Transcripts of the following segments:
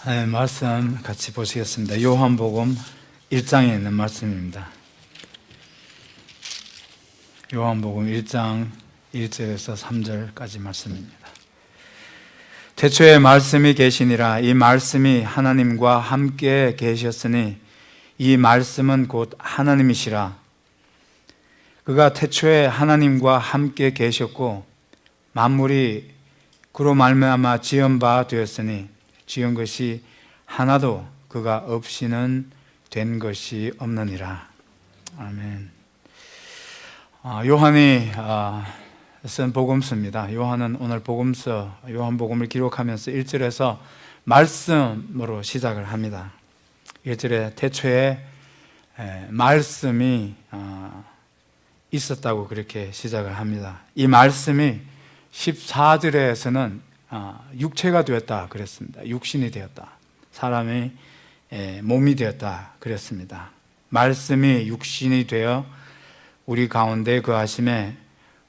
네, 말씀 같이 보시겠습니다. 요한복음 1장에 있는 말씀입니다. 요한복음 1장 1절에서 3절까지 말씀입니다. 태초에 말씀이 계시니라. 이 말씀이 하나님과 함께 계셨으니 이 말씀은 곧 하나님이시라. 그가 태초에 하나님과 함께 계셨고 만물이 그로 말미암아 지은 바 되었으니 지은 것이 하나도 그가 없이는 된 것이 없느니라. 아멘. 요한이 쓴 복음서입니다. 요한은 오늘 복음서 요한복음을 기록하면서 1절에서 말씀으로 시작을 합니다. 1절에 태초에 말씀이 있었다고 그렇게 시작을 합니다. 이 말씀이 14절에서는 육체가 되었다 그랬습니다. 육신이 되었다. 사람이 몸이 되었다 그랬습니다. 말씀이 육신이 되어 우리 가운데 거하심에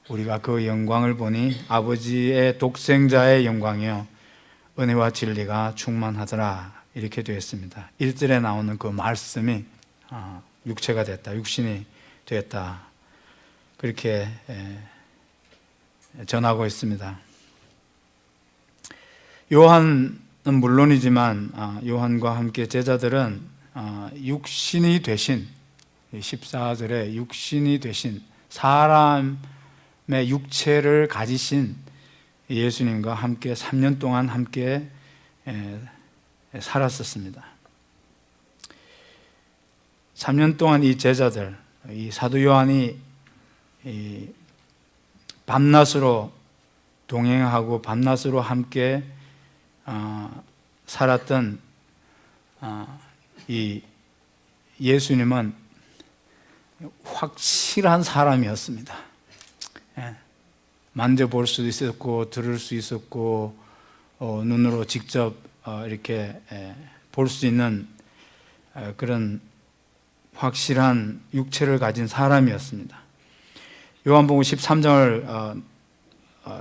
우리가 그 영광을 보니 아버지의 독생자의 영광이요 은혜와 진리가 충만하더라 이렇게 되었습니다. 1절에 나오는 그 말씀이 육체가 됐다, 육신이 되었다 그렇게 전하고 있습니다. 요한은 물론이지만 요한과 함께 제자들은 육신이 되신 14절에 육신이 되신 사람의 육체를 가지신 예수님과 함께 3년 동안 함께 살았었습니다. 3년 동안 이 제자들, 이 사도 요한이 밤낮으로 동행하고 밤낮으로 함께 살았던 이 예수님은 확실한 사람이었습니다. 만져볼 수도 있었고 들을 수 있었고 눈으로 직접 이렇게 볼 수 있는 그런 확실한 육체를 가진 사람이었습니다. 요한복음 13장을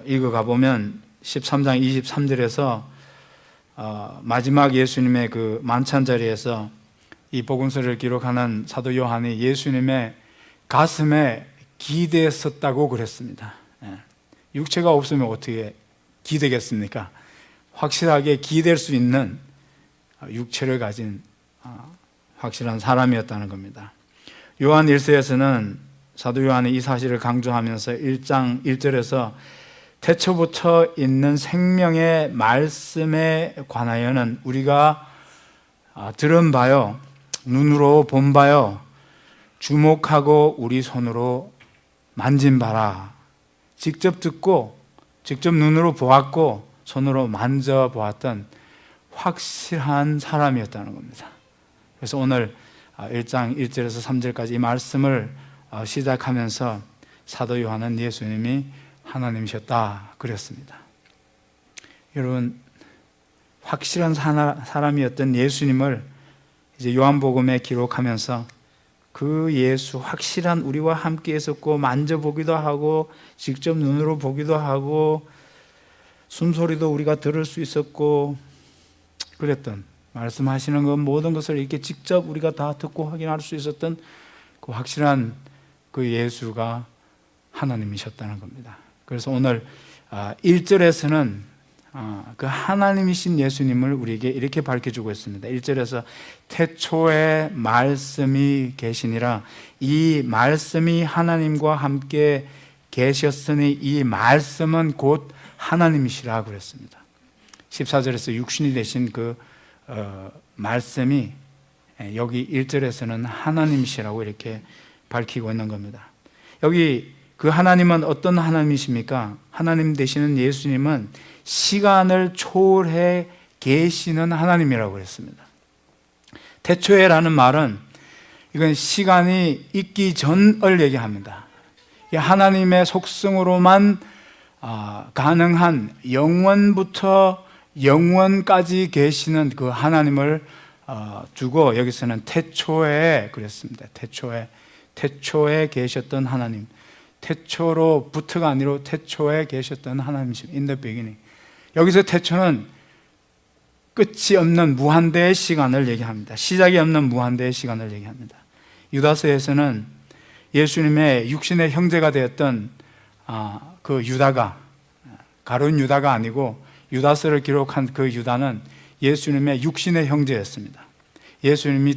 읽어가 보면 13장 23절에서 마지막 예수님의 그 만찬 자리에서 이 복음서를 기록하는 사도 요한이 예수님의 가슴에 기대었다고 그랬습니다. 육체가 없으면 어떻게 기대겠습니까? 확실하게 기댈 수 있는 육체를 가진 확실한 사람이었다는 겁니다. 요한 1서에서는 사도 요한이 이 사실을 강조하면서 1장 1절에서 태초부터 있는 생명의 말씀에 관하여는 우리가 들은 바요, 눈으로 본 바요, 주목하고 우리 손으로 만진 바라. 직접 듣고 직접 눈으로 보았고 손으로 만져보았던 확실한 사람이었다는 겁니다. 그래서 오늘 1장 1절에서 3절까지 이 말씀을 시작하면서 사도 요한은 예수님이 하나님이셨다 그랬습니다. 여러분, 확실한 사람이었던 예수님을 이제 요한복음에 기록하면서 그 예수 확실한 우리와 함께 있었고 만져보기도 하고 직접 눈으로 보기도 하고 숨소리도 우리가 들을 수 있었고 그랬던 말씀하시는 것 모든 것을 이렇게 직접 우리가 다 듣고 확인할 수 있었던 그 확실한 그 예수가 하나님이셨다는 겁니다. 그래서 오늘 1절에서는 그 하나님이신 예수님을 우리에게 이렇게 밝혀주고 있습니다. 1절에서 태초에 말씀이 계시니라. 이 말씀이 하나님과 함께 계셨으니 이 말씀은 곧 하나님이시라 그랬습니다. 14절에서 육신이 되신 그 말씀이 여기 1절에서는 하나님이시라고 이렇게 밝히고 있는 겁니다. 여기 그 하나님은 어떤 하나님이십니까? 하나님 되시는 예수님은 시간을 초월해 계시는 하나님이라고 했습니다. 태초에라는 말은 이건 시간이 있기 전을 얘기합니다. 하나님의 속성으로만 가능한 영원부터 영원까지 계시는 그 하나님을 두고 여기서는 태초에 그랬습니다. 태초에 계셨던 하나님. 태초로부터가 아니라 태초에 계셨던 하나님이십니다. In the beginning. 여기서 태초는 끝이 없는 무한대의 시간을 얘기합니다. 시작이 없는 무한대의 시간을 얘기합니다. 유다서에서는 예수님의 육신의 형제가 되었던 그 유다가, 가룟 유다가 아니고 유다서를 기록한 그 유다는 예수님의 육신의 형제였습니다. 예수님이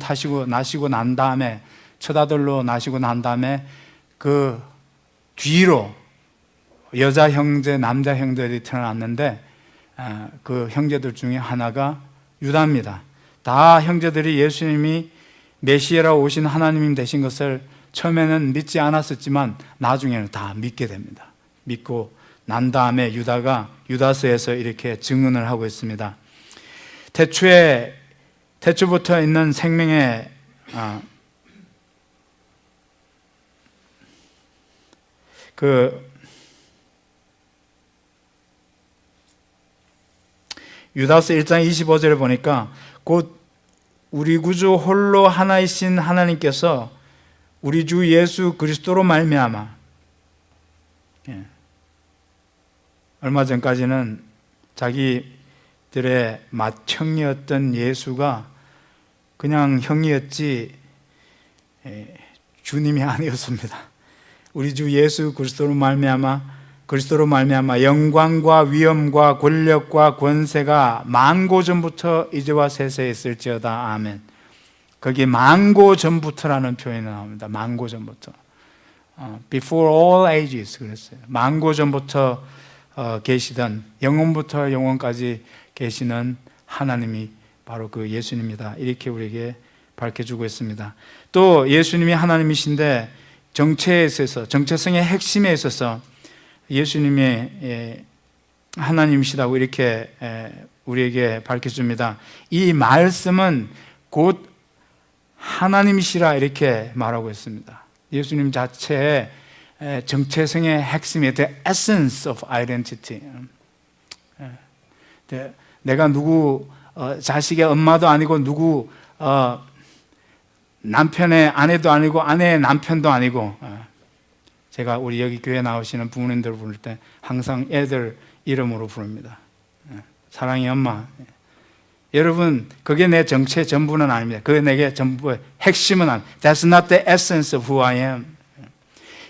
나시고 난 다음에, 첫 아들로 나시고 난 다음에 그 뒤로 여자 형제, 남자 형제들이 태어났는데 그 형제들 중에 하나가 유다입니다. 다 형제들이 예수님이 메시아로 오신 하나님 되신 것을 처음에는 믿지 않았었지만 나중에는 다 믿게 됩니다. 믿고 난 다음에 유다가 유다서에서 이렇게 증언을 하고 있습니다. 태초부터 있는 생명의 유다서 1장 25절을 보니까 곧 우리 구주 홀로 하나이신 하나님께서 우리 주 예수 그리스도로 말미암아, 얼마 전까지는 자기들의 맏형이었던 예수가 그냥 형이었지 주님이 아니었습니다. 우리 주 예수 그리스도로 말미암아 영광과 위엄과 권력과 권세가 만고 전부터 이제와 세세에 있을지어다. 아멘. 거기 만고 전부터라는 표현이 나옵니다. 만고 전부터. Before all ages 그랬어요. 만고 전부터 계시던, 영원부터 영원까지 계시는 하나님이 바로 그 예수님이다. 이렇게 우리에게 밝혀주고 있습니다. 또 예수님이 하나님이신데 정체에 있어서, 정체성의 핵심에 있어서 예수님의 하나님이시다고 이렇게 우리에게 밝혀줍니다. 이 말씀은 곧 하나님이시라 이렇게 말하고 있습니다. 예수님 자체의 정체성의 핵심이 the essence of identity. 내가 누구 자식의 엄마도 아니고 누구 남편의 아내도 아니고 아내의 남편도 아니고, 제가 우리 여기 교회 나오시는 부모님들 부를 때 항상 애들 이름으로 부릅니다. 사랑의 엄마. 여러분, 그게 내 정체 전부는 아닙니다. 그게 내게 전부의 핵심은 아닙니다. That's not the essence of who I am.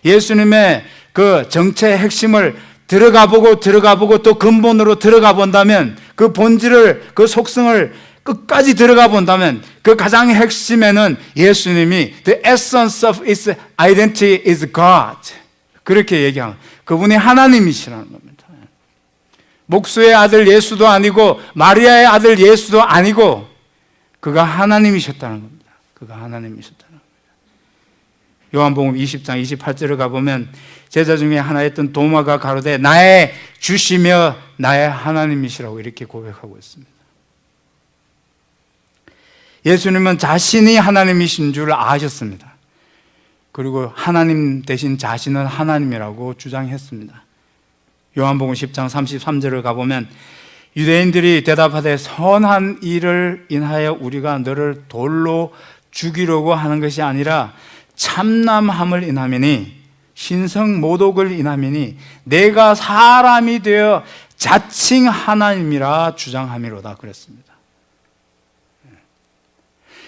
예수님의 그 정체의 핵심을 들어가 보고 또 근본으로 들어가 본다면, 그 본질을, 그 속성을 끝까지 들어가 본다면 그 가장 핵심에는 예수님이 the essence of its identity is God. 그렇게 얘기합니다. 그분이 하나님이시라는 겁니다. 목수의 아들 예수도 아니고 마리아의 아들 예수도 아니고 그가 하나님이셨다는 겁니다. 그가 하나님이셨다는 겁니다. 요한복음 20장 28절을 가보면 제자 중에 하나였던 도마가 가로되 나의 주시며 나의 하나님이시라고 이렇게 고백하고 있습니다. 예수님은 자신이 하나님이신 줄 아셨습니다. 그리고 하나님 대신 자신은 하나님이라고 주장했습니다. 요한복음 10장 33절을 가보면 유대인들이 대답하되 선한 일을 인하여 우리가 너를 돌로 죽이려고 하는 것이 아니라 참남함을 인하미니 신성 모독을 인하미니 내가 사람이 되어 자칭 하나님이라 주장함이로다 그랬습니다.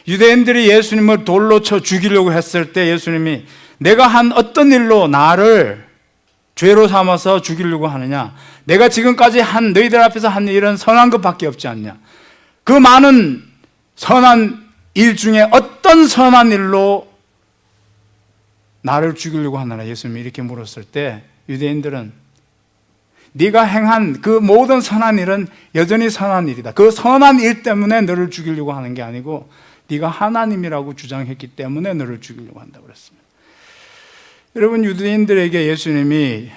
유대인들이 예수님을 돌로 쳐 죽이려고 했을 때 예수님이 내가 한 어떤 일로 나를 죄로 삼아서 죽이려고 하느냐? 내가 지금까지 한 너희들 앞에서 한 일은 선한 것밖에 없지 않냐? 그 많은 선한 일 중에 어떤 선한 일로 나를 죽이려고 하느냐? 예수님이 이렇게 물었을 때 유대인들은 네가 행한 그 모든 선한 일은 여전히 선한 일이다. 그 선한 일 때문에 너를 죽이려고 하는 게 아니고 네가 하나님이라고 주장했기 때문에 너를 죽이려고 한다고 그랬습니다. 여러분, 유대인들에게 예수님이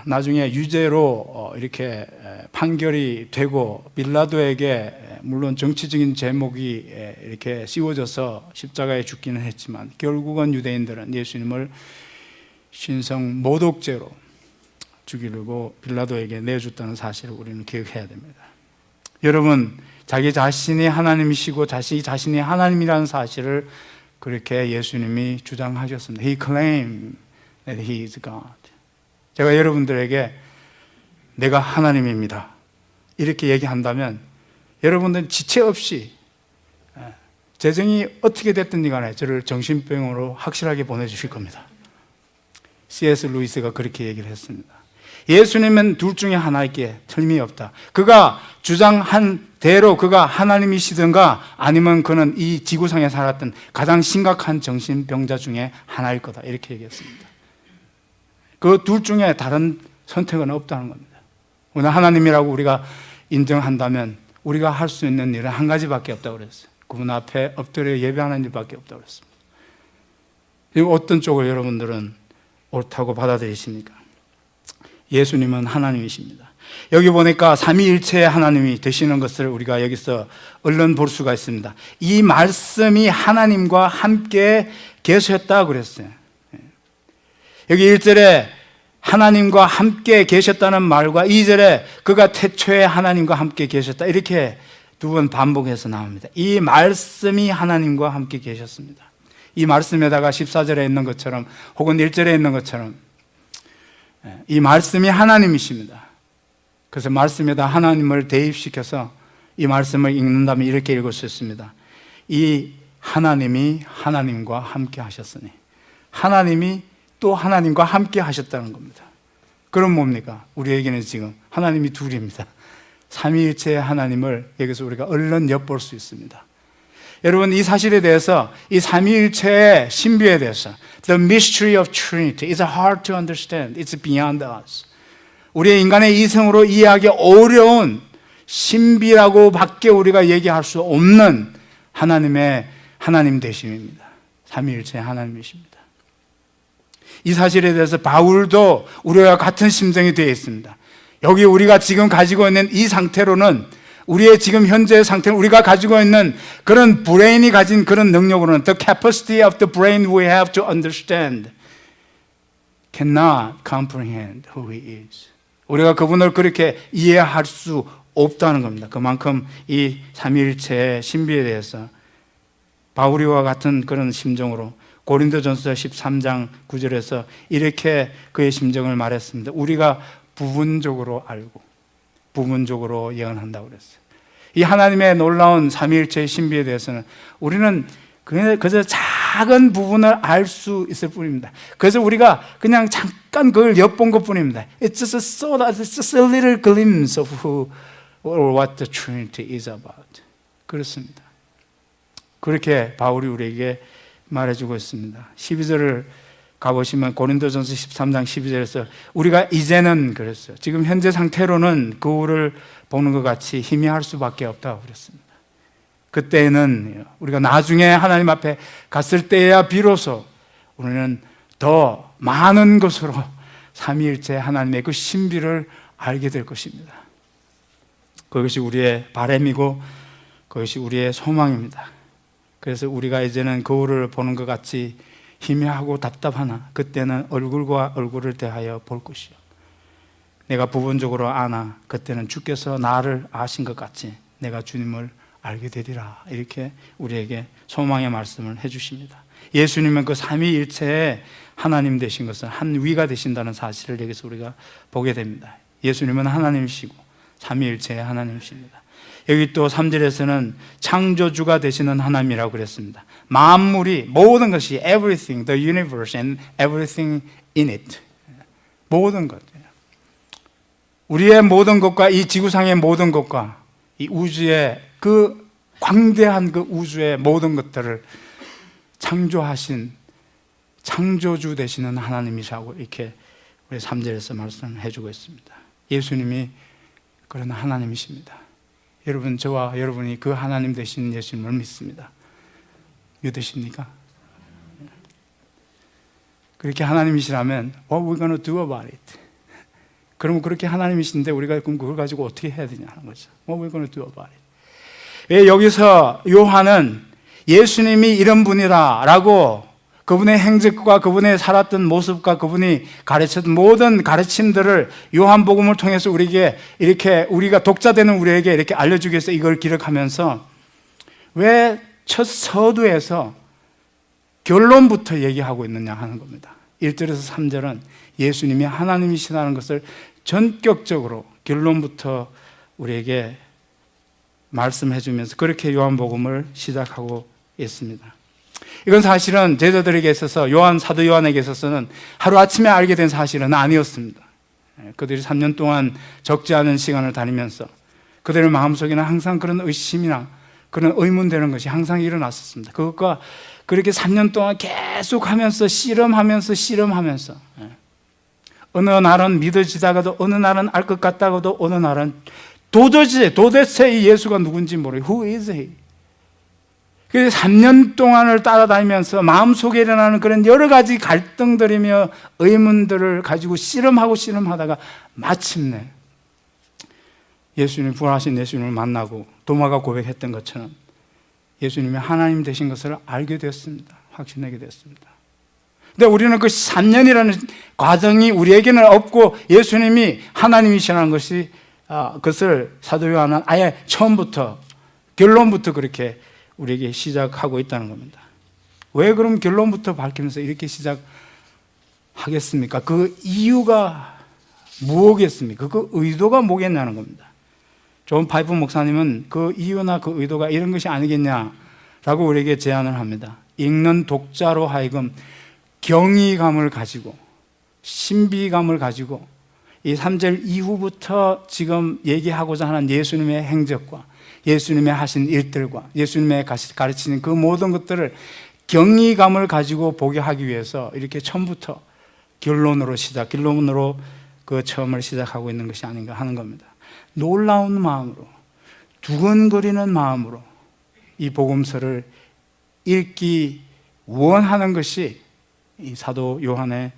나중에 유죄로 이렇게 판결이 되고 빌라도에게 물론 정치적인 제목이 이렇게 씌워져서 십자가에 죽기는 했지만 결국은 유대인들은 예수님을 신성 모독죄로 죽이려고 빌라도에게 내줬다는 사실을 우리는 기억해야 됩니다. 여러분, 자기 자신이 하나님이시고 자신이 하나님이라는 사실을 그렇게 예수님이 주장하셨습니다. He claimed that He is God. 제가 여러분들에게 내가 하나님입니다 이렇게 얘기한다면 여러분들은 지체 없이 재정이 어떻게 됐든지 간에 저를 정신병으로 확실하게 보내주실 겁니다. C.S. 루이스가 그렇게 얘기를 했습니다. 예수님은 둘 중에 하나이기에 틀림이 없다. 그가 주장한 대로 그가 하나님이시든가 아니면 그는 이 지구상에 살았던 가장 심각한 정신병자 중에 하나일 거다. 이렇게 얘기했습니다. 그 둘 중에 다른 선택은 없다는 겁니다. 오늘 하나님이라고 우리가 인정한다면 우리가 할 수 있는 일은 한 가지밖에 없다고 그랬어요. 그분 앞에 엎드려 예배하는 일밖에 없다고 그랬습니다. 어떤 쪽을 여러분들은 옳다고 받아들이십니까? 예수님은 하나님이십니다. 여기 보니까 삼위일체의 하나님이 되시는 것을 우리가 여기서 얼른 볼 수가 있습니다. 이 말씀이 하나님과 함께 계셨다고 그랬어요. 여기 1절에 하나님과 함께 계셨다는 말과 2절에 그가 태초에 하나님과 함께 계셨다, 이렇게 두 번 반복해서 나옵니다. 이 말씀이 하나님과 함께 계셨습니다. 이 말씀에다가 14절에 있는 것처럼 혹은 1절에 있는 것처럼 이 말씀이 하나님이십니다. 그래서 말씀에다 하나님을 대입시켜서 이 말씀을 읽는다면 이렇게 읽을 수 있습니다. 이 하나님이 하나님과 함께 하셨으니, 하나님이 또 하나님과 함께 하셨다는 겁니다. 그럼 뭡니까? 우리에게는 지금 하나님이 둘입니다. 삼위일체의 하나님을 여기서 우리가 얼른 엿볼 수 있습니다. 여러분, 이 사실에 대해서, 이 삼위일체의 신비에 대해서, The mystery of Trinity is hard to understand. It's beyond us. 우리의 인간의 이성으로 이해하기 어려운 신비라고 밖에 우리가 얘기할 수 없는 하나님의 하나님 되심입니다. 삼위일체의 하나님이십니다. 이 사실에 대해서 바울도 우리와 같은 심정이 되어 있습니다. 여기 우리가 지금 가지고 있는 이 상태로는, 우리의 지금 현재의 상태는 우리가 가지고 있는 그런 브레인이 가진 그런 능력으로는 the capacity of the brain we have to understand cannot comprehend who he is. 우리가 그분을 그렇게 이해할 수 없다는 겁니다. 그만큼 이 삼위일체의 신비에 대해서 바울이와 같은 그런 심정으로 고린도전서 13장 9절에서 이렇게 그의 심정을 말했습니다. 우리가 부분적으로 알고 부분적으로 예언한다고 그랬어요. 이 하나님의 놀라운 삼위일체의 신비에 대해서는 우리는 그저 작은 부분을 알 수 있을 뿐입니다. 그래서 우리가 그냥 잠깐 그걸 엿본 것 뿐입니다. It's just a little glimpse of who or what the Trinity is about. 그렇습니다. 그렇게 바울이 우리에게 말해주고 있습니다. 12절을 가보시면 고린도전서 13장 12절에서 우리가 이제는 그랬어요. 지금 현재 상태로는 거울을 보는 것 같이 희미할 수밖에 없다고 그랬습니다. 그때는 우리가 나중에 하나님 앞에 갔을 때야 비로소 우리는 더 많은 것으로 삼위일체 하나님의 그 신비를 알게 될 것입니다. 그것이 우리의 바람이고 그것이 우리의 소망입니다. 그래서 우리가 이제는 거울을 보는 것 같이 희미하고 답답하나 그때는 얼굴과 얼굴을 대하여 볼 것이요, 내가 부분적으로 아나 그때는 주께서 나를 아신 것 같이 내가 주님을 알게 되리라. 이렇게 우리에게 소망의 말씀을 해주십니다. 예수님은 그 삼위일체의 하나님 되신 것은 한 위가 되신다는 사실을 여기서 우리가 보게 됩니다. 예수님은 하나님이시고 삼위일체의 하나님이십니다. 여기 또 3절에서는 창조주가 되시는 하나님이라고 그랬습니다. 만물이, 모든 것이 everything, the universe and everything in it, 모든 것, 우리의 모든 것과 이 지구상의 모든 것과 이 우주의 그 광대한 그 우주의 모든 것들을 창조하신 창조주 되시는 하나님이라고 이렇게 우리 3절에서 말씀을 해주고 있습니다. 예수님이 그런 하나님이십니다. 여러분, 저와 여러분이 그 하나님 되신 예수님을 믿습니다. 믿으십니까? 그렇게 하나님이시라면 What are we going to do about it? 그러면 그렇게 하나님이신데 우리가 그럼 그걸 가지고 어떻게 해야 되냐 하는 거죠. What are we going to do about it? 왜 여기서 요한은 예수님이 이런 분이라라고 그분의 행적과 그분의 살았던 모습과 그분이 가르쳤던 모든 가르침들을 요한복음을 통해서 우리에게 이렇게 우리가 독자되는 우리에게 이렇게 알려주기 위해서 이걸 기록하면서 왜 첫 서두에서 결론부터 얘기하고 있느냐 하는 겁니다. 1절에서 3절은 예수님이 하나님이시라는 것을 전격적으로 결론부터 우리에게 말씀해 주면서 그렇게 요한복음을 시작하고 있습니다. 이건 사실은 제자들에게 있어서 사도 요한에게 있어서는 하루아침에 알게 된 사실은 아니었습니다. 그들이 3년 동안 적지 않은 시간을 다니면서 그들의 마음속에는 항상 그런 의심이나 그런 의문되는 것이 항상 일어났었습니다. 그것과 그렇게 3년 동안 계속 하면서 실험하면서 어느 날은 믿어지다가도 어느 날은 알 것 같다가도 어느 날은 도대체 이 예수가 누군지 모르고 Who is he? 그래서 3년 동안을 따라다니면서 마음속에 일어나는 그런 여러 가지 갈등들이며 의문들을 가지고 실험하다가 마침내 부활하신 예수님을 만나고 도마가 고백했던 것처럼 예수님이 하나님 되신 것을 알게 되었습니다. 확신하게 되었습니다. 근데 우리는 그 3년이라는 과정이 우리에게는 없고 예수님이 하나님이시라는 것을 사도 요한은 아예 처음부터 결론부터 그렇게 우리에게 시작하고 있다는 겁니다. 왜 그럼 결론부터 밝히면서 이렇게 시작하겠습니까? 그 이유가 무엇이겠습니까? 그 의도가 뭐겠냐는 겁니다. 존 파이프 목사님은 그 이유나 그 의도가 이런 것이 아니겠냐라고 우리에게 제안을 합니다. 읽는 독자로 하여금 경이감을 가지고 신비감을 가지고 이 3절 이후부터 지금 얘기하고자 하는 예수님의 행적과 예수님의 하신 일들과 예수님의 가르치는 그 모든 것들을 경이감을 가지고 보게 하기 위해서 이렇게 처음부터 결론으로 그 처음을 시작하고 있는 것이 아닌가 하는 겁니다. 놀라운 마음으로, 두근거리는 마음으로 이 복음서를 읽기 원하는 것이 이 사도 요한의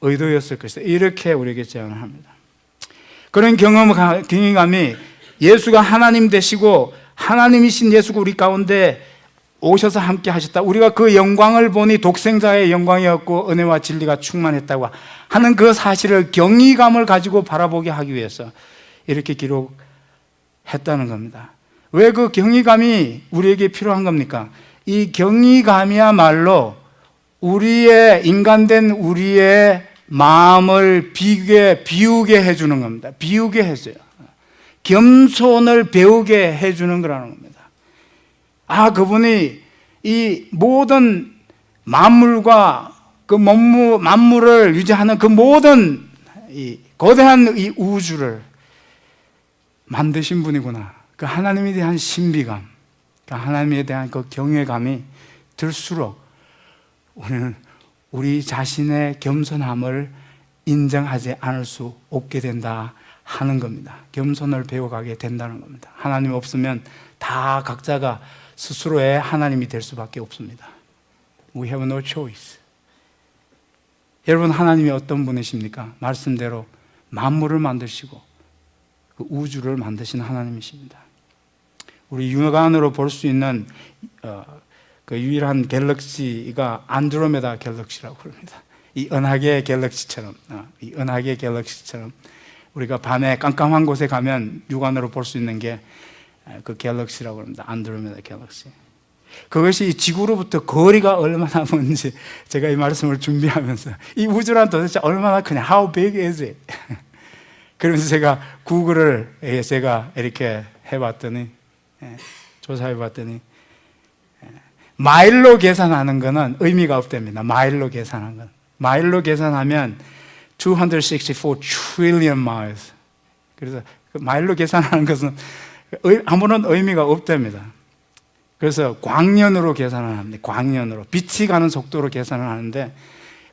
의도였을 것이다. 이렇게 우리에게 제안을 합니다. 그런 경험감이 예수가 하나님 되시고 하나님이신 예수가 우리 가운데 오셔서 함께 하셨다. 우리가 그 영광을 보니 독생자의 영광이었고 은혜와 진리가 충만했다고 하는 그 사실을 경이감을 가지고 바라보게 하기 위해서 이렇게 기록했다는 겁니다. 왜 그 경이감이 우리에게 필요한 겁니까? 이 경이감이야말로 인간된 우리의 마음을 비우게 해주는 겁니다. 비우게 해줘요. 겸손을 배우게 해주는 거라는 겁니다. 그분이 이 모든 만물과 그 만물을 유지하는 그 모든 이 거대한 이 우주를 만드신 분이구나. 그 하나님에 대한 신비감, 그 하나님에 대한 그 경외감이 들수록 우리는 우리 자신의 겸손함을 인정하지 않을 수 없게 된다 하는 겁니다. 겸손을 배워가게 된다는 겁니다. 하나님 없으면 다 각자가 스스로의 하나님이 될 수밖에 없습니다. We have no choice. 여러분, 하나님이 어떤 분이십니까? 말씀대로 만물을 만드시고 그 우주를 만드신 하나님이십니다. 우리 육안으로 볼 수 있는 그 유일한 갤럭시가 안드로메다 갤럭시라고 합니다. 이 은하계 갤럭시처럼 우리가 밤에 깜깜한 곳에 가면 육안으로 볼 수 있는 게 그 갤럭시라고 합니다. 안드로메다 갤럭시. 그것이 지구로부터 거리가 얼마나 먼지, 제가 이 말씀을 준비하면서 이 우주란 도대체 얼마나 크냐, How big is it? 그러면서 제가 구글을 이렇게 해봤더니, 조사해봤더니 마일로 계산하는 거는 의미가 없답니다. 마일로 계산하는 건. 마일로 계산하면 264 trillion miles. 그래서 그 마일로 계산하는 것은 아무런 의미가 없답니다. 그래서 광년으로 계산을 합니다. 광년으로. 빛이 가는 속도로 계산을 하는데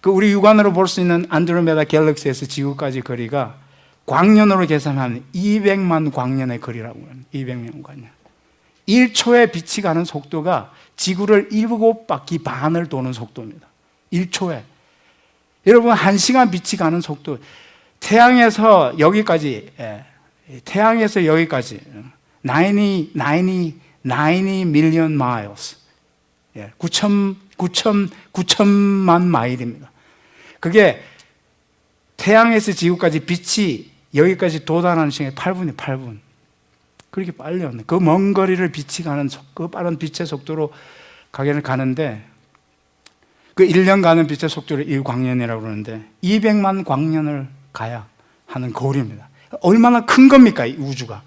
그 우리 육안으로 볼 수 있는 안드로메다 갤럭시에서 지구까지 거리가 광년으로 계산하면 200만 광년의 거리라고 합니다. 200만 광년. 1초에 빛이 가는 속도가 지구를 7바퀴 반을 도는 속도입니다. 1초에. 여러분, 1시간 빛이 가는 속도, 태양에서 여기까지 90 million miles. 9천만 마일입니다. 그게 태양에서 지구까지 빛이 여기까지 도달하는 시간이 8분이에요, 8분. 그렇게 빨리 왔네. 그 먼 거리를 빛이 가는, 그 빠른 빛의 속도로 가는데, 그 1년 가는 빛의 속도를 1광년이라고 그러는데, 200만 광년을 가야 하는 거리입니다. 얼마나 큰 겁니까, 이 우주가.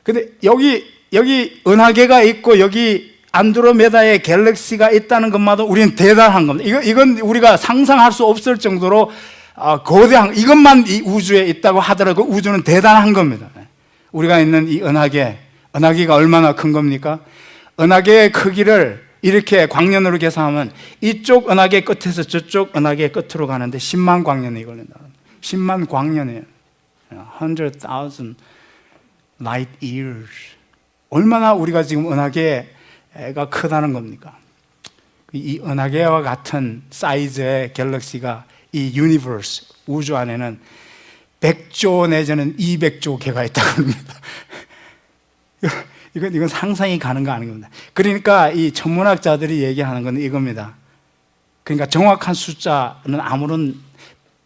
근데 여기 여기 은하계가 있고 여기 안드로메다의 갤럭시가 있다는 것마다 우리는 대단한 겁니다. 이건 우리가 상상할 수 없을 정도로 거대한, 이것만 이 우주에 있다고 하더라도 우주는 대단한 겁니다. 우리가 있는 이 은하계가 얼마나 큰 겁니까? 은하계의 크기를 이렇게 광년으로 계산하면 이쪽 은하계 끝에서 저쪽 은하계 끝으로 가는데 10만 광년이 걸린다. 10만 광년이에요. 100,000 light years. 얼마나 우리가 지금 은하계가 크다는 겁니까? 이 은하계와 같은 사이즈의 갤럭시가 이 유니버스, 우주 안에는 100조 내지는 200조 개가 있다고 합니다. 이건 상상이 가는 거 아닌 겁니다. 그러니까 이 천문학자들이 얘기하는 건 이겁니다. 그러니까 정확한 숫자는 아무런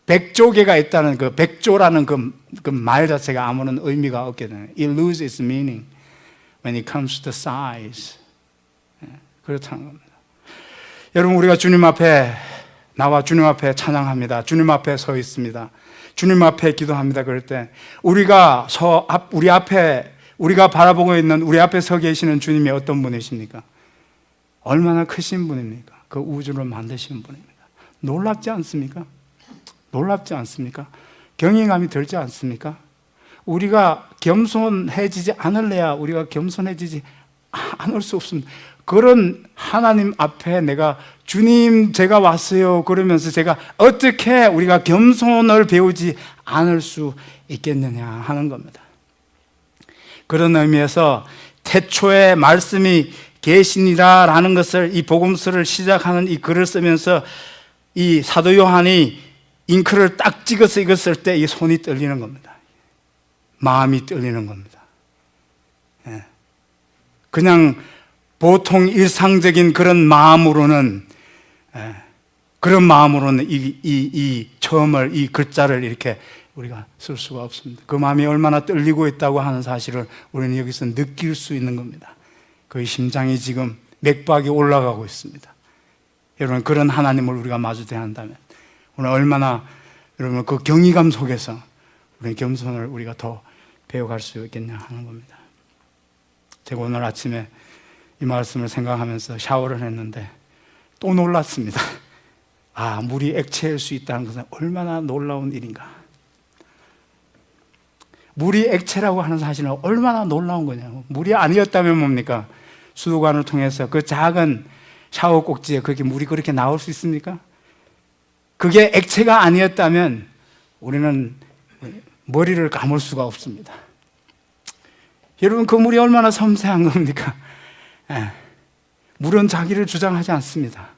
100조 개가 있다는 그 100조라는 그 말 자체가 아무런 의미가 없게 되는. It loses its meaning when it comes to the size. 그렇다는 겁니다. 여러분, 우리가 주님 앞에 나와 주님 앞에 찬양합니다. 주님 앞에 서 있습니다. 주님 앞에 기도합니다. 그럴 때 우리가 바라보고 있는 우리 앞에 서 계시는 주님이 어떤 분이십니까? 얼마나 크신 분입니까? 그 우주를 만드신 분입니다. 놀랍지 않습니까? 놀랍지 않습니까? 경외감이 들지 않습니까? 우리가 겸손해지지 않을래야 우리가 겸손해지지 않을 수 없습니다. 그런 하나님 앞에 내가 주님 제가 왔어요 그러면서 제가 어떻게 우리가 겸손을 배우지 않을 수 있겠느냐 하는 겁니다. 그런 의미에서 태초에 말씀이 계시니라라는 것을, 이 복음서를 시작하는 이 글을 쓰면서 이 사도 요한이 잉크를 딱 찍어서 읽었을 때 이 손이 떨리는 겁니다. 마음이 떨리는 겁니다. 그냥 보통 일상적인 그런 마음으로는 이 처음을, 이 글자를 이렇게 우리가 쓸 수가 없습니다. 그 마음이 얼마나 떨리고 있다고 하는 사실을 우리는 여기서 느낄 수 있는 겁니다. 그 심장이 지금 맥박이 올라가고 있습니다. 여러분, 그런 하나님을 우리가 마주대야 한다면 오늘 얼마나 여러분 그 경이감 속에서 우리 겸손을 우리가 더 배워갈 수 있겠냐 하는 겁니다. 제가 오늘 아침에 이 말씀을 생각하면서 샤워를 했는데 또 놀랐습니다. 물이 액체일 수 있다는 것은 얼마나 놀라운 일인가. 물이 액체라고 하는 사실은 얼마나 놀라운 거냐고. 물이 아니었다면 뭡니까? 수도관을 통해서 그 작은 샤워 꼭지에 그렇게 물이 그렇게 나올 수 있습니까? 그게 액체가 아니었다면 우리는 머리를 감을 수가 없습니다. 여러분, 그 물이 얼마나 섬세한 겁니까? 물은 자기를 주장하지 않습니다.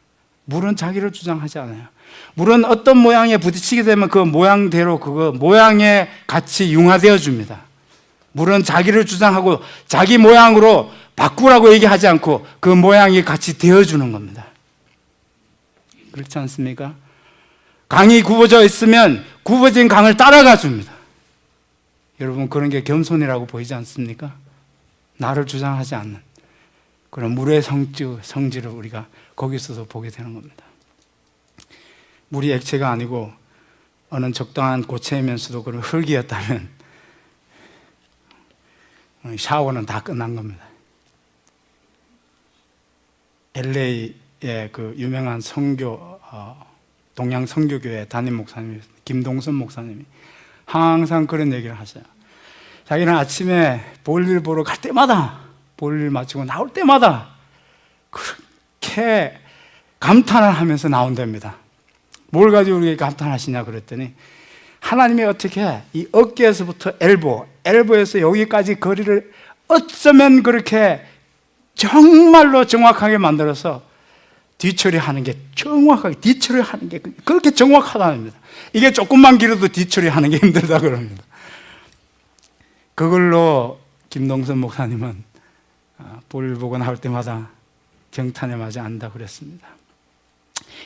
물은 자기를 주장하지 않아요. 물은 어떤 모양에 부딪히게 되면 그 모양대로 그 모양에 같이 융화되어 줍니다. 물은 자기를 주장하고 자기 모양으로 바꾸라고 얘기하지 않고 그 모양이 같이 되어주는 겁니다. 그렇지 않습니까? 강이 굽어져 있으면 굽어진 강을 따라가 줍니다. 여러분, 그런 게 겸손이라고 보이지 않습니까? 나를 주장하지 않는 그런 물의 성질을 우리가 거기서도 보게 되는 겁니다. 물이 액체가 아니고 어느 적당한 고체이면서도 그런 흙이었다면 샤워는 다 끝난 겁니다. LA의 그 유명한 동양 선교교회 담임 목사님 김동선 목사님이 항상 그런 얘기를 하세요. 자기는 아침에 볼일 보러 갈 때마다, 볼일 마치고 나올 때마다 그렇게 감탄을 하면서 나온답니다. 뭘 가지고 이렇게 감탄하시냐 그랬더니 하나님이 어떻게 이 어깨에서부터 엘보에서 여기까지 거리를 어쩌면 그렇게 정말로 정확하게 만들어서 뒤처리하는 게 그렇게 정확하다는 겁니다. 이게 조금만 길어도 뒤처리하는 게 힘들다 그럽니다. 그걸로 김동선 목사님은 볼일 보고 나올 때마다 경탄에 맞아 안다 그랬습니다.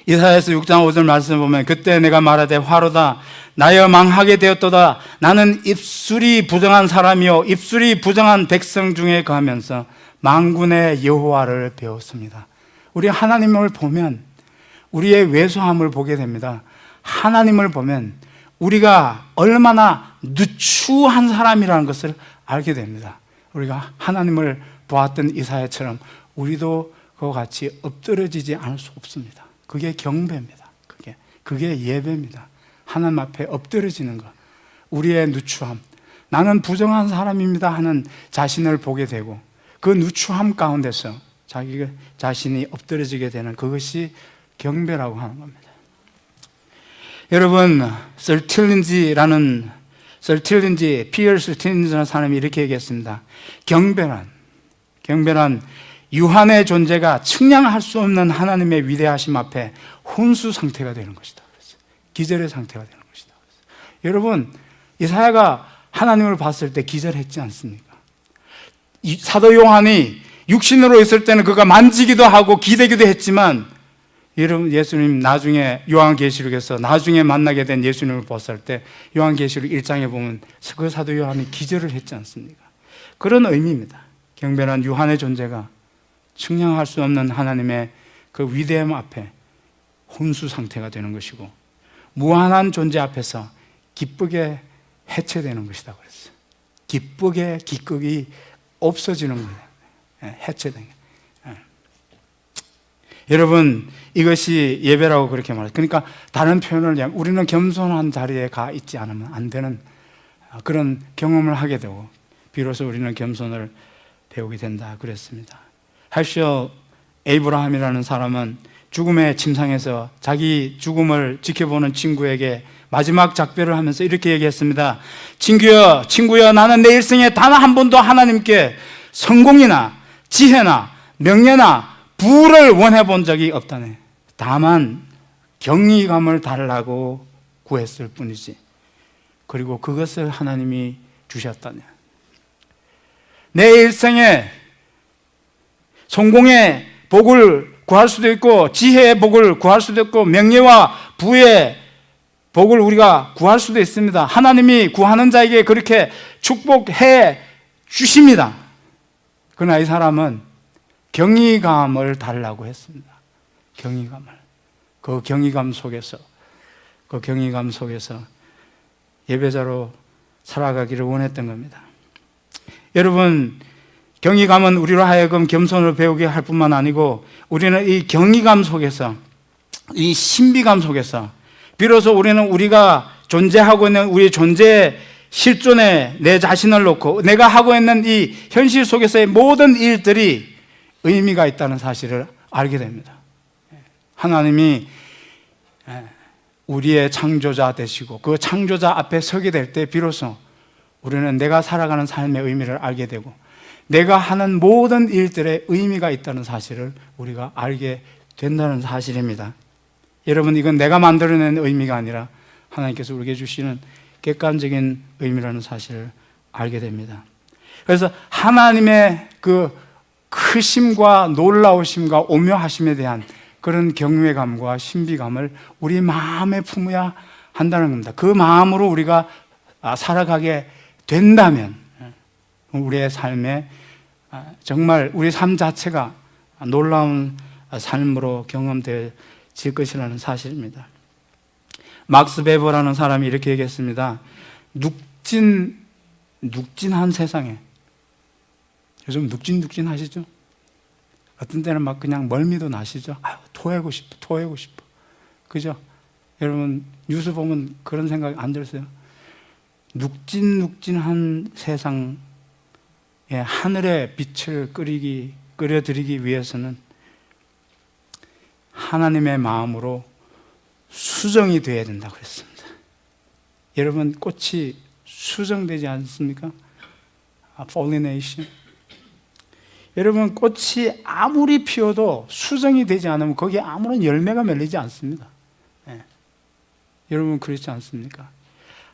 이사야서 6장 5절 말씀을 보면 그때 내가 말하되 화로다 나여 망하게 되었도다 나는 입술이 부정한 사람이요 입술이 부정한 백성 중에 거하면서 만군의 여호와를 배웠습니다. 우리 하나님을 보면 우리의 왜소함을 보게 됩니다. 하나님을 보면 우리가 얼마나 누추한 사람이라는 것을 알게 됩니다. 우리가 하나님을 보았던 이사야처럼 우리도 그와 같이 엎드러지지 않을 수 없습니다. 그게 경배입니다. 그게 예배입니다. 하나님 앞에 엎드러지는 것. 우리의 누추함, 나는 부정한 사람입니다 하는 자신을 보게 되고 그 누추함 가운데서 자기 자신이 엎드러지게 되는 그것이 경배라고 하는 겁니다. 여러분, 피어 설틸린지라는 사람이 이렇게 얘기했습니다. 경배란 유한의 존재가 측량할 수 없는 하나님의 위대하심 앞에 혼수 상태가 되는 것이다. 기절의 상태가 되는 것이다. 여러분, 이사야가 하나님을 봤을 때 기절했지 않습니까? 사도 요한이 육신으로 있을 때는 그가 만지기도 하고 기대기도 했지만, 여러분, 예수님 나중에 요한계시록에서 나중에 만나게 된 예수님을 봤을 때 요한계시록 1장에 보면 그 사도 요한이 기절을 했지 않습니까? 그런 의미입니다. 경배란 유한의 존재가 측량할 수 없는 하나님의 그 위대함 앞에 혼수 상태가 되는 것이고 무한한 존재 앞에서 기쁘게 해체되는 것이다 그랬어요. 기쁘게 기꺼이 없어지는 거예요. 해체된 게. 여러분, 이것이 예배라고 그렇게 말해요. 그러니까 다른 표현을 우리는 겸손한 자리에 가 있지 않으면 안 되는 그런 경험을 하게 되고 비로소 우리는 겸손을 배우게 된다 그랬습니다. 할시어 에이브라함이라는 사람은 죽음의 침상에서 자기 죽음을 지켜보는 친구에게 마지막 작별을 하면서 이렇게 얘기했습니다. 친구여, 나는 내 일생에 단 한 번도 하나님께 성공이나 지혜나 명예나 부를 원해 본 적이 없다네. 다만 경이감을 달라고 구했을 뿐이지. 그리고 그것을 하나님이 주셨다네. 내 일생에 성공의 복을 구할 수도 있고 지혜의 복을 구할 수도 있고 명예와 부의 복을 우리가 구할 수도 있습니다. 하나님이 구하는 자에게 그렇게 축복해 주십니다. 그러나 이 사람은 경이감을 달라고 했습니다. 경이감을. 그 경이감 속에서 예배자로 살아가기를 원했던 겁니다. 여러분, 경이감은 우리로 하여금 겸손을 배우게 할 뿐만 아니고 우리는 이 경이감 속에서, 이 신비감 속에서 비로소 우리는 우리가 존재하고 있는 우리 존재의 실존에 내 자신을 놓고 내가 하고 있는 이 현실 속에서의 모든 일들이 의미가 있다는 사실을 알게 됩니다. 하나님이 우리의 창조자 되시고 그 창조자 앞에 서게 될 때 비로소 우리는 내가 살아가는 삶의 의미를 알게 되고 내가 하는 모든 일들의 의미가 있다는 사실을 우리가 알게 된다는 사실입니다. 여러분, 이건 내가 만들어낸 의미가 아니라 하나님께서 우리에게 주시는 객관적인 의미라는 사실을 알게 됩니다. 그래서 하나님의 그 크심과 놀라우심과 오묘하심에 대한 그런 경외감과 신비감을 우리 마음에 품어야 한다는 겁니다. 그 마음으로 우리가 살아가게 된다면 우리의 삶에 정말 우리 삶 자체가 놀라운 삶으로 경험될 것이라는 사실입니다. 막스 베버라는 사람이 이렇게 얘기했습니다. 눅진한 세상에, 요즘 눅진 하시죠? 어떤 때는 막 그냥 멀미도 나시죠? 토하고 싶어. 그죠? 여러분, 뉴스 보면 그런 생각 안 들으세요? 눅진한 세상에 하늘의 빛을 끓여드리기 위해서는 하나님의 마음으로 수정이 되어야 된다고 그랬습니다. 여러분, 꽃이 수정되지 않습니까? pollination. 여러분, 꽃이 아무리 피어도 수정이 되지 않으면 거기에 아무런 열매가 맺리지 않습니다. 여러분, 그렇지 않습니까?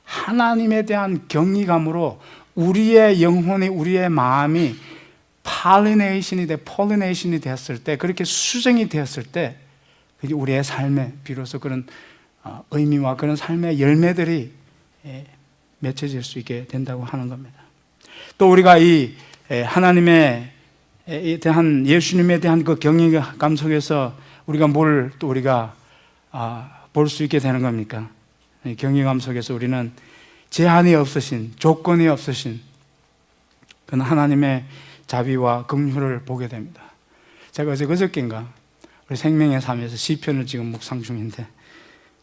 하나님에 대한 경이감으로 우리의 영혼이, 우리의 마음이 폴리네이션이 됐을 때, 그렇게 수정이 되었을 때 그게 우리의 삶에 비로소 그런 의미와 그런 삶의 열매들이 맺혀질 수 있게 된다고 하는 겁니다. 또 우리가 이 하나님에 대한, 예수님에 대한 그 경외감 속에서 우리가 뭘 또 우리가 볼 수 있게 되는 겁니까? 경외감 속에서 우리는 제한이 없으신, 조건이 없으신 그런 하나님의 자비와 긍휼을 보게 됩니다. 제가 그저께인가 우리 생명의 삶에서 시편을 지금 묵상 중인데,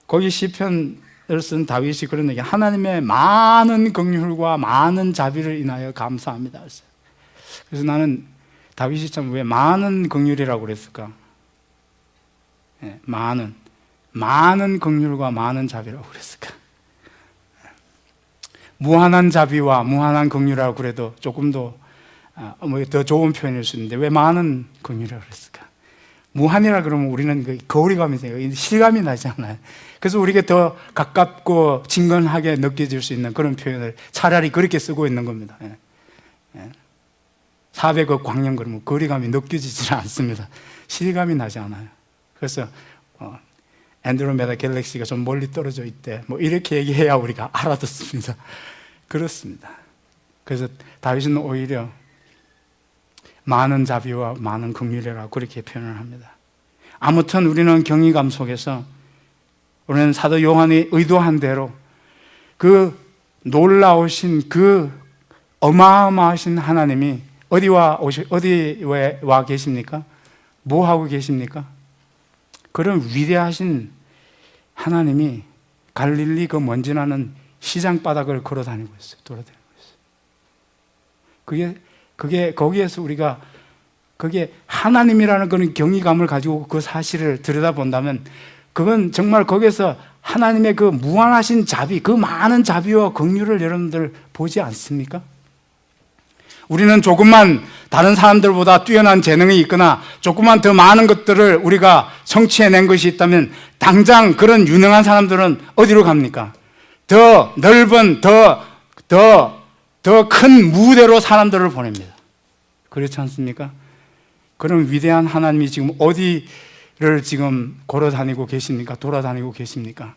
거기 시편을 쓴 다윗이 그런 얘기, 하나님의 많은 긍휼과 많은 자비를 인하여 감사합니다. 그래서 나는 다윗이 참 왜 많은 긍휼이라고 그랬을까? 많은 긍휼과 많은 자비라고 그랬을까? 무한한 자비와 무한한 긍휼이라고 그래도 조금 더 좋은 표현일 수 있는데 왜 많은 긍휼이라고 그랬을까? 무한이라 그러면 우리는 거리감이 생겨요. 실감이 나잖아요. 그래서 우리가 더 가깝고 친근하게 느껴질 수 있는 그런 표현을 차라리 그렇게 쓰고 있는 겁니다. 400억 광년 그러면 거리감이 느껴지지는 않습니다. 실감이 나지 않아요. 그래서 안드로메다 갤럭시가 좀 멀리 떨어져 있대, 이렇게 얘기해야 우리가 알아듣습니다. 그렇습니다. 그래서 다윗은 오히려 많은 자비와 많은 긍휼이라고 그렇게 표현을 합니다. 아무튼 우리는 경외감 속에서 우리는 사도 요한이 의도한 대로 그 놀라우신 그 어마어마하신 하나님이 어디에 와 계십니까? 뭐 하고 계십니까? 그런 위대하신 하나님이 갈릴리 그 먼지 나는 시장 바닥을 걸어 다니고 있어요. 돌아다니고 있어요. 그게 거기에서 우리가 그게 하나님이라는 그런 경외감을 가지고 그 사실을 들여다본다면 그건 정말 거기에서 하나님의 그 무한하신 자비, 그 많은 자비와 긍휼을 여러분들 보지 않습니까? 우리는 조금만 다른 사람들보다 뛰어난 재능이 있거나 조금만 더 많은 것들을 우리가 성취해낸 것이 있다면 당장 그런 유능한 사람들은 어디로 갑니까? 더 넓은, 더 큰 무대로 사람들을 보냅니다. 그렇지 않습니까? 그런 위대한 하나님이 지금 어디를 지금 걸어다니고 계십니까? 돌아다니고 계십니까?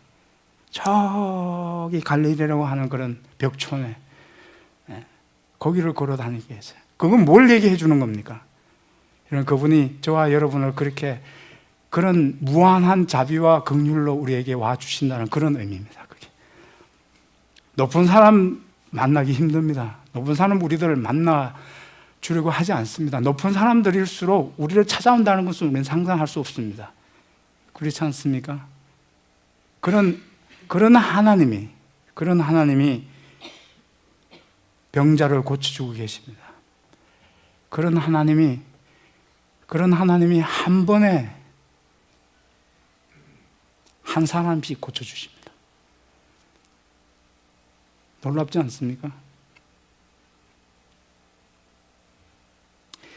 저기 갈릴리라고 하는 그런 벽촌에 거기를 걸어다니게 해서 그건 뭘 얘기해 주는 겁니까? 이런 그분이 저와 여러분을 그렇게 그런 무한한 자비와 긍휼로 우리에게 와 주신다는 그런 의미입니다. 그게. 높은 사람 만나기 힘듭니다. 높은 사람 우리들을 만나 주려고 하지 않습니다. 높은 사람들일수록 우리를 찾아온다는 것은 우리는 상상할 수 없습니다. 그렇지 않습니까? 그런 하나님이 병자를 고쳐주고 계십니다. 그런 하나님이 한 번에 한 사람씩 고쳐주십니다. 놀랍지 않습니까?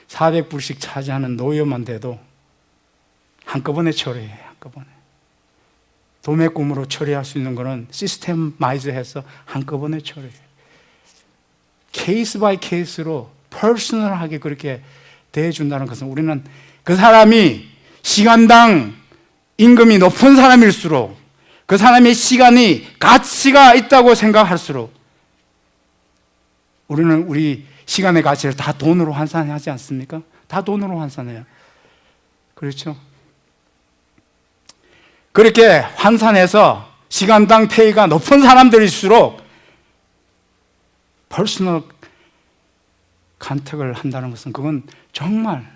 400불씩 차지하는 노예만 돼도 한꺼번에 처리해요. 한꺼번에. 도매금으로 처리할 수 있는 것은 시스템마이즈해서 한꺼번에 처리해요. 케이스 바이 케이스로 퍼스널하게 그렇게 대해준다는 것은 우리는 그 사람이 시간당 임금이 높은 사람일수록 그 사람의 시간이 가치가 있다고 생각할수록 우리는 우리 시간의 가치를 다 돈으로 환산하지 않습니까? 다 돈으로 환산해요. 그렇죠? 그렇게 환산해서 시간당 페이가 높은 사람들일수록 퍼스널 간택을 한다는 것은 그건 정말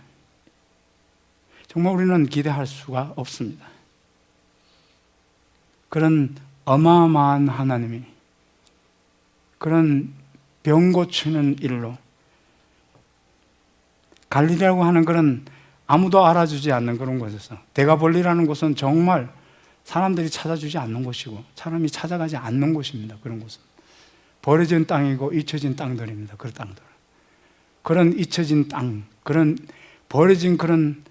우리는 기대할 수가 없습니다. 그런 어마어마한 하나님이 그런 병 고치는 일로 갈릴리라고 하는 그런 아무도 알아주지 않는 그런 곳에서 데가볼리라는 곳은 정말 사람들이 찾아주지 않는 곳이고 사람이 찾아가지 않는 곳입니다. 그런 곳은 버려진 땅이고 잊혀진 땅들입니다. 그 땅들. 그런 잊혀진 땅, 그런 버려진 그런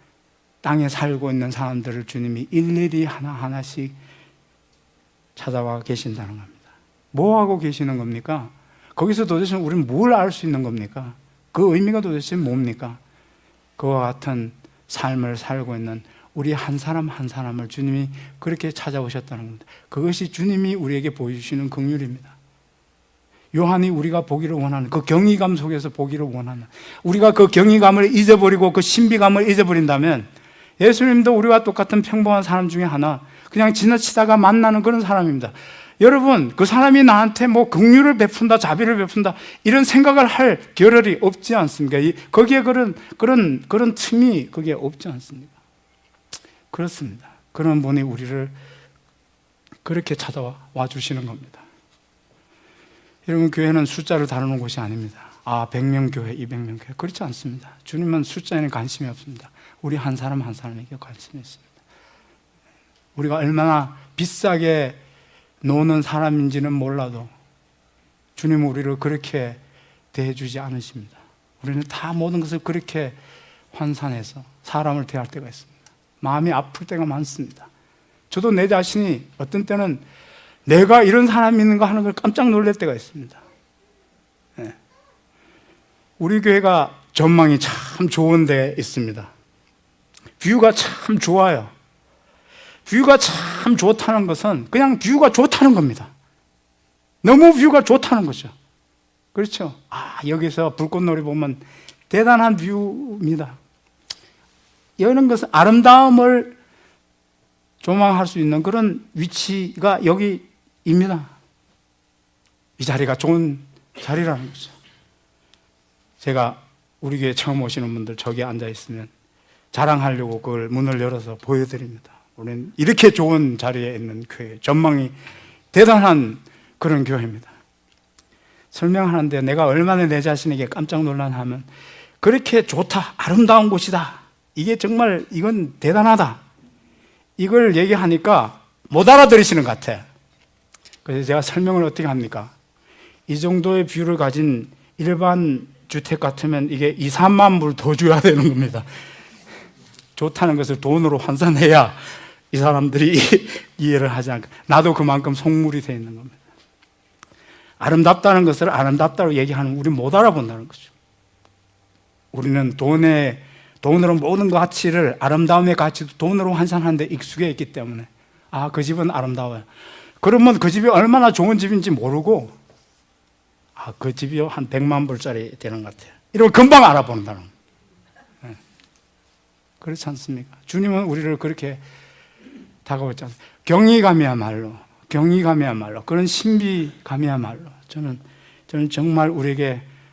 땅에 살고 있는 사람들을 주님이 일일이 하나하나씩 찾아와 계신다는 겁니다. 뭐 하고 계시는 겁니까? 거기서 도대체 우리는 뭘 알 수 있는 겁니까? 그 의미가 도대체 뭡니까? 그와 같은 삶을 살고 있는 우리 한 사람 한 사람을 주님이 그렇게 찾아오셨다는 겁니다. 그것이 주님이 우리에게 보여주시는 긍휼입니다. 요한이 우리가 보기를 원하는 그 경외감 속에서 보기를 원하는, 우리가 그 경외감을 잊어버리고 그 신비감을 잊어버린다면 예수님도 우리와 똑같은 평범한 사람 중에 하나, 그냥 지나치다가 만나는 그런 사람입니다. 여러분, 그 사람이 나한테 뭐 긍휼을 베푼다, 자비를 베푼다 이런 생각을 할 겨를이 없지 않습니까? 거기에 그런 틈이 거기에 없지 않습니까? 그렇습니다. 그런 분이 우리를 그렇게 찾아와 주시는 겁니다. 여러분, 교회는 숫자를 다루는 곳이 아닙니다. 100명 교회, 200명 교회, 그렇지 않습니다. 주님은 숫자에는 관심이 없습니다. 우리 한 사람 한 사람에게 관심이 있습니다. 우리가 얼마나 비싸게 노는 사람인지는 몰라도 주님은 우리를 그렇게 대해주지 않으십니다. 우리는 다 모든 것을 그렇게 환산해서 사람을 대할 때가 있습니다. 마음이 아플 때가 많습니다. 저도 내 자신이 어떤 때는 내가 이런 사람이 있는가 하는 걸 깜짝 놀랄 때가 있습니다. 네. 우리 교회가 전망이 참 좋은 데 있습니다. 뷰가 참 좋아요. 뷰가 참 좋다는 것은 그냥 뷰가 좋다는 겁니다. 너무 뷰가 좋다는 거죠. 그렇죠? 여기서 불꽃놀이 보면 대단한 뷰입니다. 이런 것은 아름다움을 조망할 수 있는 그런 위치가 여기입니다. 이 자리가 좋은 자리라는 거죠. 제가 우리 교회 처음 오시는 분들 저기 앉아 있으면 자랑하려고 그걸 문을 열어서 보여드립니다. 우리는 이렇게 좋은 자리에 있는 교회, 전망이 대단한 그런 교회입니다. 설명하는데 내가 얼마나 내 자신에게 깜짝 놀라나 하면 그렇게 좋다, 아름다운 곳이다, 이게 정말 이건 대단하다, 이걸 얘기하니까 못 알아들으시는 것 같아. 그래서 제가 설명을 어떻게 합니까? 이 정도의 뷰를 가진 일반 주택 같으면 이게 2, 3만 불 더 줘야 되는 겁니다. 좋다는 것을 돈으로 환산해야 이 사람들이 이해를 하지 않고, 나도 그만큼 속물이 되어 있는 겁니다. 아름답다는 것을 아름답다고 얘기하는 우리 못 알아본다는 거죠. 우리는 돈으로 모든 가치를, 아름다움의 가치도 돈으로 환산하는 데 익숙해 있기 때문에 그 집은 아름다워요. 그러면 그 집이 얼마나 좋은 집인지 모르고 그 집이 한 100만 불짜리 되는 것 같아요. 이걸 금방 알아본다는 거예요. 네. 그렇지 않습니까? 주님은 우리를 그렇게 다가오지 않습니까? 경이감이야말로 그런 신비감이야말로 저는 정말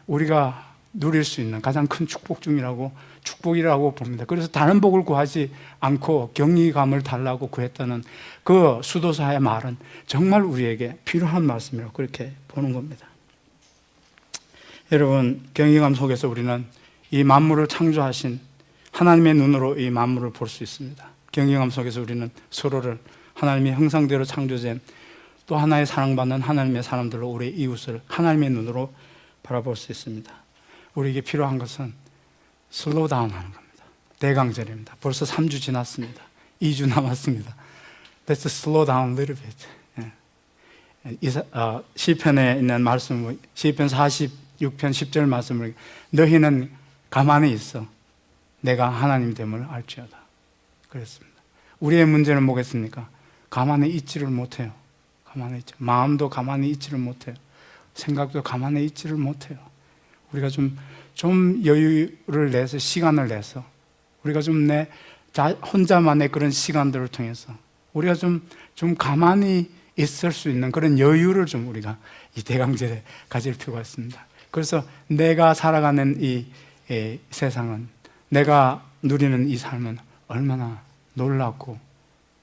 우리가 누릴 수 있는 가장 큰 축복이라고 봅니다. 그래서 다른 복을 구하지 않고 경이감을 달라고 구했다는 그 수도사의 말은 정말 우리에게 필요한 말씀이라고 그렇게 보는 겁니다. 여러분, 경이감 속에서 우리는 이 만물을 창조하신 하나님의 눈으로 이 만물을 볼 수 있습니다. 경이감 속에서 우리는 서로를 하나님의 형상대로 창조된 또 하나의 사랑받는 하나님의 사람들로 우리의 이웃을 하나님의 눈으로 바라볼 수 있습니다. 우리에게 필요한 것은 슬로우 다운 하는 겁니다. 대강절입니다. 벌써 3주 지났습니다. 2주 남았습니다. Let's slow down a little bit. 시편에 있는 말씀, 시편 46편 10절 말씀을, 너희는 가만히 있어 내가 하나님됨을 알지어다. 그랬습니다. 우리의 문제는 뭐겠습니까? 가만히 있지를 못해요. 마음도 가만히 있지를 못해요. 생각도 가만히 있지를 못해요. 우리가 좀 여유를 내서, 시간을 내서, 우리가 좀 혼자만의 그런 시간들을 통해서 우리가 좀 가만히 있을 수 있는 그런 여유를 좀 우리가 이 대강절에 가질 필요가 있습니다. 그래서 내가 살아가는 이 세상은, 내가 누리는 이 삶은 얼마나 놀랍고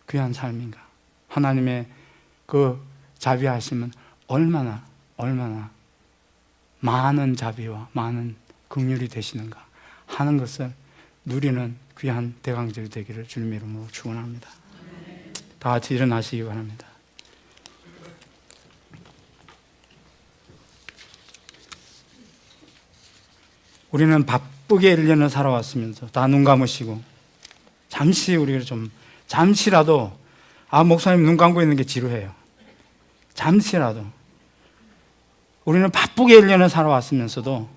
귀한 삶인가, 하나님의 그 자비하심은 얼마나 많은 자비와 많은 긍휼이 되시는가 하는 것을 누리는 귀한 대강절이 되기를 주님의 이름으로 축원합니다. 다 같이 일어나시기 바랍니다. 우리는 바쁘게 1년을 살아왔으면서 다 눈 감으시고 잠시 우리가 잠시라도 목사님 눈 감고 있는 게 지루해요. 잠시라도 우리는 바쁘게 1년을 살아왔으면서도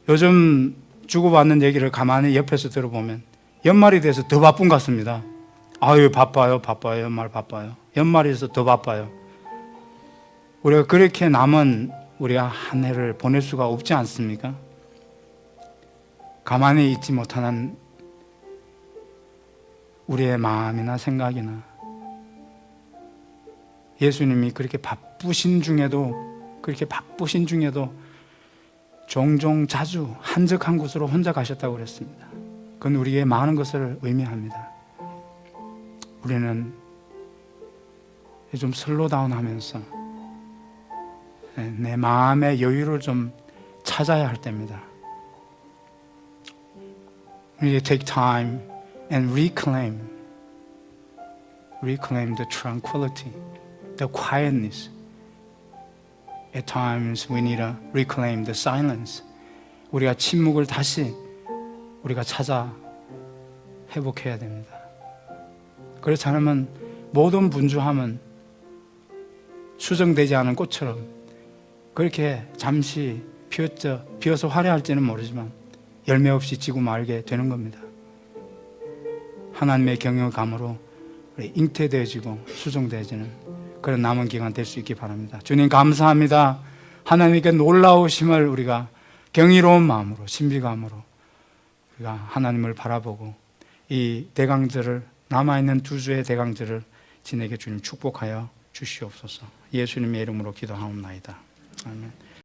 요즘 주고받는 얘기를 가만히 옆에서 들어보면 연말이 돼서 더 바쁜 것 같습니다. 바빠요. 연말 바빠요. 연말에서 더 바빠요. 우리가 그렇게 남은 우리가 한 해를 보낼 수가 없지 않습니까? 가만히 있지 못하는 우리의 마음이나 생각이나 예수님이 그렇게 바쁘신 중에도 종종 자주 한적한 곳으로 혼자 가셨다고 그랬습니다. 그건 우리에게 많은 것을 의미합니다. 우리는 좀 슬로다운 하면서 내 마음의 여유를 좀 찾아야 할 때입니다. We need to take time and reclaim the tranquility, the quietness. At times we need to reclaim the silence. 우리가 침묵을 다시 우리가 찾아 회복해야 됩니다. 그렇지 않으면 모든 분주함은 수정되지 않은 꽃처럼 그렇게 잠시 피어서 화려할지는 모르지만 열매 없이 지고 말게 되는 겁니다. 하나님의 경영감으로 잉태되어지고 수정되어지는 그런 남은 기간 될 수 있기 바랍니다. 주님 감사합니다. 하나님께 놀라우심을 우리가 경이로운 마음으로, 신비감으로 우리가 하나님을 바라보고 이 대강들을, 남아있는 두 주의 대강들을 지내게 주님 축복하여 주시옵소서. 예수님의 이름으로 기도하옵나이다. 아멘.